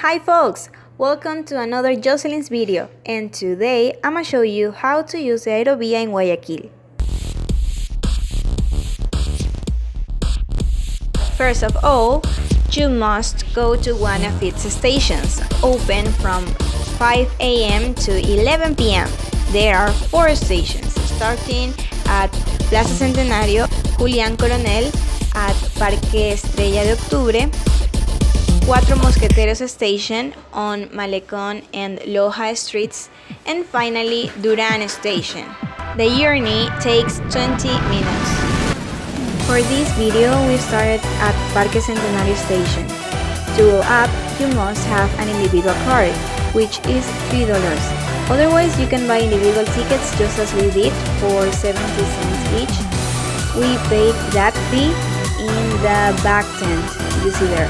Hi folks, welcome to another Jocelyn's video, and today I'm gonna show you how to use the Aerovía in Guayaquil. First of all, you must go to one of its stations, open from 5 a.m. to 11 p.m. There are 4 stations, starting at Plaza Centenario, Julián Coronel, at Parque Estrella de Octubre, Cuatro Mosqueteros Station on Malecón and Loja Streets, and finally Durán Station. The journey takes 20 minutes. For this video, we started at Parque Centenario Station. To go up, you must have an individual card, which is $3. Otherwise, you can buy individual tickets just as we did for 70 cents each. We paid that fee in the back tent you see there.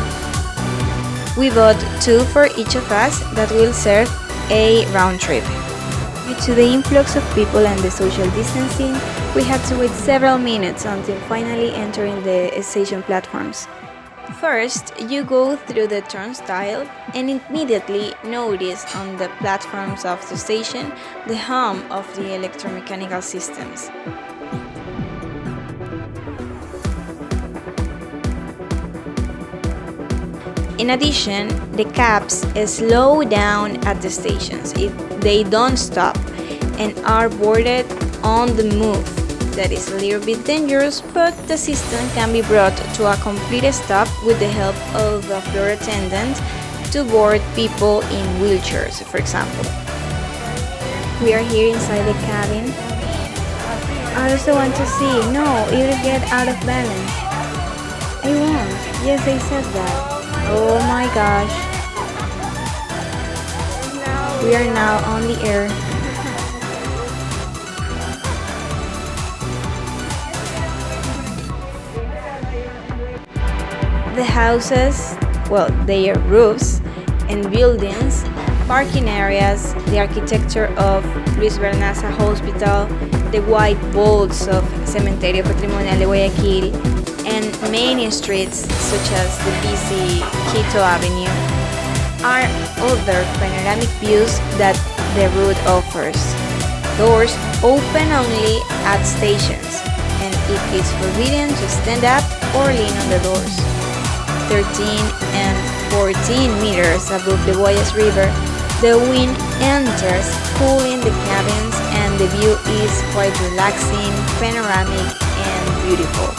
We bought 2 for each of us that will serve a round trip. Due to the influx of people and the social distancing, we had to wait several minutes until finally entering the station platforms. First, you go through the turnstile and immediately notice on the platforms of the station the hum of the electromechanical systems. In addition, the cabs slow down at the stations if they don't stop and are boarded on the move. That is a little bit dangerous, but the system can be brought to a complete stop with the help of a floor attendant to board people in wheelchairs, for example. We are here inside the cabin. I also want to see. No, it will get out of balance. I won't. Yes, I said that. Oh my gosh. We are now on the air. The houses, well, their roofs and buildings, parking areas, the architecture of Luis Bernaza Hospital, the white vaults of Cementerio Patrimonial de Guayaquil, and main streets such as the busy Quito Avenue are other panoramic views that the route offers. Doors open only at stations, and it is forbidden to stand up or lean on the doors. 13 and 14 meters above the Guayas River, the wind enters cooling the cabins, and the view is quite relaxing, panoramic, and beautiful.